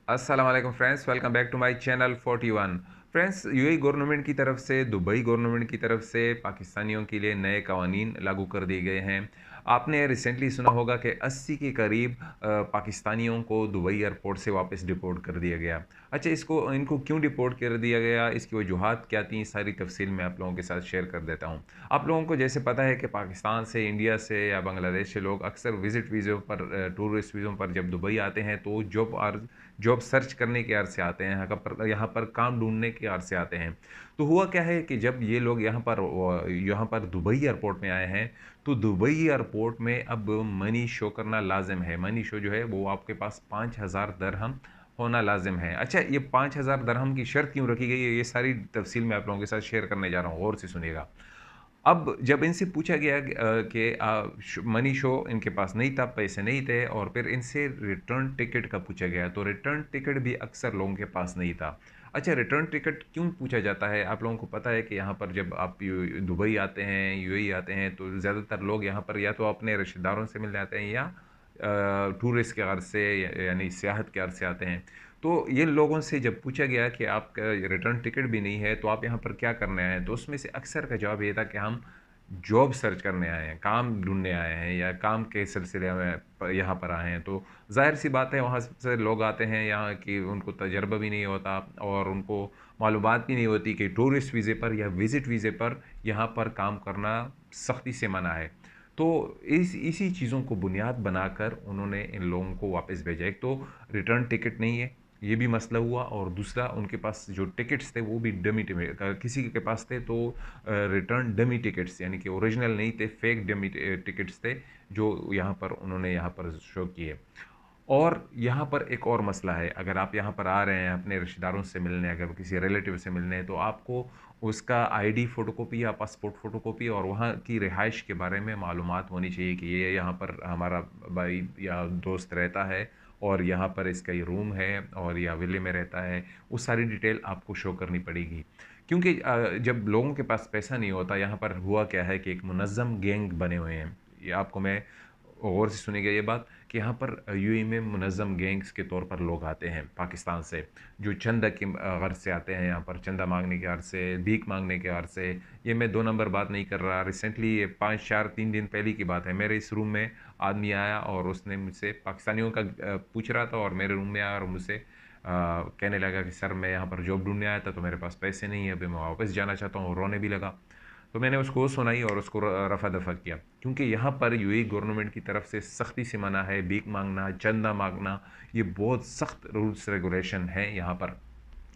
अस्सलाम वालेकुम friends, welcome back to my channel 41। Friends, UAE government की तरफ से, दुबई गवर्नमेंट की तरफ से पाकिस्तानियों के लिए नए कवानीन लागू कर दिए गए हैं। आपने रिसेंटली सुना होगा कि 80 के करीब पाकिस्तानियों को दुबई एयरपोर्ट से वापस डिपोर्ट कर दिया गया। अच्छा, इसको इनको क्यों डिपोर्ट कर दिया गया, इसकी वजूहात क्या थी, सारी तफसील मैं आप लोगों के साथ शेयर कर देता हूँ। आप लोगों को जैसे पता है कि पाकिस्तान से, इंडिया से या बांग्लादेश से लोग अक्सर विज़िट वीज़ों पर, टूरिस्ट वीज़ों पर जब दुबई आते हैं तो जॉब सर्च करने के अर्थ से आते हैं, यहाँ पर काम ढूँढने के अर्थ से आते हैं। तो हुआ क्या है कि जब ये लोग यहाँ पर दुबई एयरपोर्ट में आए हैं, तो दुबई एयरपोर्ट में अब मनी शो करना लाज़िम है। मनी शो जो है वो आपके पास 5000 दरहम होना लाज़िम है। अच्छा, ये 5000 दरहम की शर्त क्यों रखी गई है, ये सारी तफ़सील मैं आप लोगों के साथ शेयर करने जा रहा हूँ, गौर से सुनिएगा। अब जब इनसे पूछा गया कि मनी शो इनके पास नहीं था, पैसे नहीं थे, और फिर इनसे रिटर्न टिकट का पूछा गया, तो रिटर्न टिकट भी अक्सर लोगों के पास नहीं था। अच्छा, रिटर्न टिकट क्यों पूछा जाता है? आप लोगों को पता है कि यहाँ पर जब आप दुबई आते हैं, यूएई आते हैं, तो ज़्यादातर लोग यहाँ पर या तो अपने रिश्तेदारों से मिलने आते हैं या टूरिस्ट के गर्ज से, यानी सियाहत के गर्ज से आते हैं। तो ये लोगों से जब पूछा गया कि आपका रिटर्न टिकट भी नहीं है, तो आप यहाँ पर क्या करने आए हैं? तो उसमें से अक्सर का जवाब ये था कि हम जॉब सर्च करने आए हैं, काम ढूँढने आए हैं, या काम के सिलसिले में यहाँ पर आए हैं। तो ज़ाहिर-सी बात है, वहाँ से लोग आते हैं यहाँ कि उनको तजर्बा भी नहीं होता और उनको मालूमात भी नहीं होती कि टूरिस्ट वीज़े पर या विज़िट वीज़े पर यहाँ पर काम करना सख्ती से मना है। तो इस इसी चीज़ों को बुनियाद बनाकर उन्होंने इन लोगों को वापस भेजा। एक तो रिटर्न टिकट नहीं है, ये भी मसला हुआ, और दूसरा उनके पास जो टिकट्स थे वो भी किसी के पास थे तो रिटर्न डमी टिकट्स, यानी कि ओरिजिनल नहीं थे, फेक डमी टिकट्स थे, जो उन्होंने यहाँ पर शो किए। और यहाँ पर एक और मसला है, अगर आप यहाँ पर आ रहे हैं अपने रिश्तेदारों से मिलने, अगर किसी रिलेटिव से मिलने, तो आपको उसका आईडी फ़ोटोकॉपी या पासपोर्ट फ़ोटोकॉपी और वहाँ की रिहाइश के बारे में मालूमात होनी चाहिए कि ये यहाँ पर हमारा भाई या दोस्त रहता है, और यहाँ पर इसका ये रूम है और या विले में रहता है। वो सारी डिटेल आपको शो करनी पड़ेगी, क्योंकि जब लोगों के पास पैसा नहीं होता, यहाँ पर हुआ क्या है कि एक मुनज़्ज़म गैंग बने हुए हैं। ये आपको मैं गौर से सुनिएगा ये बात, कि यहाँ पर यूएई में मुनज़्ज़म गैंग्स के तौर पर लोग आते हैं पाकिस्तान से, जो चंदा की गर्ज से आते हैं, यहाँ पर चंदा मांगने के गर्ज से, भीख मांगने के गर्ज से। ये मैं 2 नंबर बात नहीं कर रहा, रिसेंटली ये 5-4-3 दिन पहले की बात है। मेरे इस रूम में आदमी आया और उसने मुझसे पाकिस्तानियों का पूछ रहा था, और मेरे रूम में आया और मुझसे कहने लगा कि सर, मैं यहाँ पर जॉब ढूँढने आया था, तो मेरे पास पैसे नहीं है, अभी मैं वापस जाना चाहता हूँ, और रोने भी लगा। तो मैंने उसको सुनाई और उसको रफ़ा-दफ़ा किया, क्योंकि यहाँ पर यूएई गवर्नमेंट की तरफ से सख्ती से मना है, भीख माँगना, चंदा माँगना, ये बहुत सख्त रूल्स रेगुलेशन है यहाँ पर।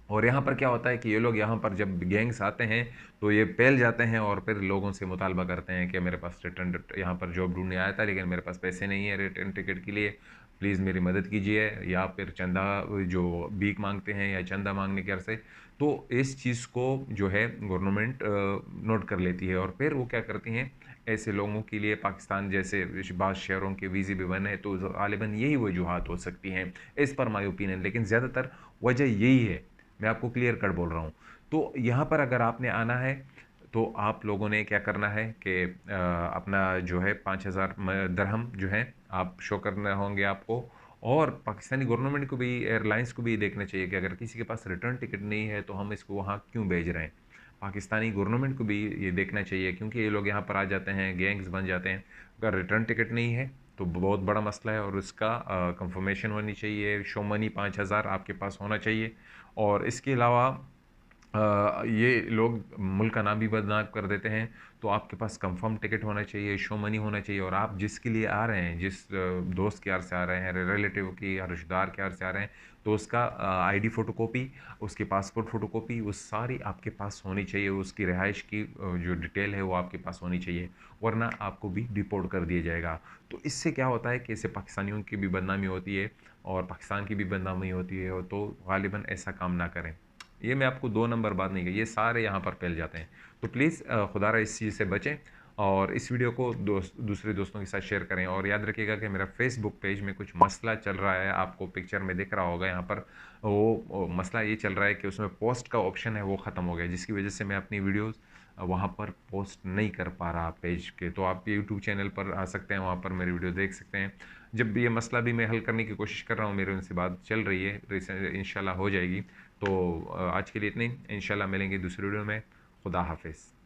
और यहाँ पर क्या होता है कि ये लोग यहाँ पर जब गैंग्स आते हैं, तो ये फैल जाते हैं और फिर लोगों से मुतालबा करते हैं कि मेरे पास यहाँ पर जॉब ढूँढने आया था, लेकिन मेरे पास पैसे नहीं है रिटर्न टिकट के लिए, प्लीज़ मेरी मदद कीजिए, या फिर चंदा, जो भीख माँगते हैं या चंदा माँगने के अर्से। तो इस चीज़ को जो है गवर्नमेंट नोट कर लेती है, और फिर वो क्या करती हैं, ऐसे लोगों के लिए पाकिस्तान जैसे बाज़ शहरों के वीज़े भी बने हैं, तो ग़ालिबन यही वजूहात हो सकती हैं, एज़ पर माई ओपिनियन, लेकिन ज़्यादातर वजह यही है। मैं आपको क्लियर कट बोल रहा हूँ। तो यहाँ पर अगर आपने आना है, तो आप लोगों ने क्या करना है कि अपना जो है 5000 दरहम जो है आप शो करने होंगे आपको, और पाकिस्तानी गवर्नमेंट को भी, एयरलाइंस को भी देखना चाहिए कि अगर किसी के पास रिटर्न टिकट नहीं है तो हम इसको वहाँ क्यों भेज रहे हैं। पाकिस्तानी गवर्नमेंट को भी ये देखना चाहिए, क्योंकि ये लोग यहाँ पर आ जाते हैं, गैंग्स बन जाते हैं। अगर रिटर्न टिकट नहीं है तो बहुत बड़ा मसला है, और उसका कंफर्मेशन होनी चाहिए, शो मनी 5000 आपके पास होना चाहिए। और इसके अलावा ये लोग मुल्क का नाम भी बदनाम कर देते हैं, तो आपके पास कंफर्म टिकट होना चाहिए, शो मनी होना चाहिए, और आप जिसके लिए आ रहे हैं, जिस दोस्त के यार से आ रहे हैं, रिलेटिव की या रिश्तेदार के यार से आ रहे हैं, तो उसका आईडी फ़ोटोकॉपी, उसकी पासपोर्ट फ़ोटोकॉपी, वो सारी आपके पास होनी चाहिए, उसकी रिहाइश की जो डिटेल है वो आपके पास होनी चाहिए, वरना आपको भी डिपोर्ट कर दिया जाएगा। तो इससे क्या होता है कि इससे पाकिस्तानियों की भी बदनामी होती है, और पाकिस्तान की भी बदनामी होती है, तो ग़ालिबन ऐसा काम ना करें। ये मैं आपको 2 नंबर बात नहीं कही, ये सारे यहाँ पर फैल जाते हैं। तो प्लीज़ खुदारा इस चीज़ से बचें, और इस वीडियो को दूसरे दोस्तों के साथ शेयर करें, और याद रखिएगा कि मेरा फ़ेसबुक पेज में कुछ मसला चल रहा है, आपको पिक्चर में दिख रहा होगा यहाँ पर। वो मसला ये चल रहा है कि उसमें पोस्ट का ऑप्शन है वो ख़त्म हो गया, जिसकी वज़ह से मैं अपनी वीडियोज़ वहाँ पर पोस्ट नहीं कर पा रहा पेज के, तो आप यूट्यूब चैनल पर आ सकते हैं, वहाँ पर मेरी वीडियो देख सकते हैं। जब भी ये मसला भी मैं हल करने की कोशिश कर रहा हूँ, मेरे उनसे बात चल रही है, इंशाल्लाह हो जाएगी। तो आज के लिए इतनी, इंशाल्लाह मिलेंगे दूसरी वीडियो में। खुदा हाफिज़।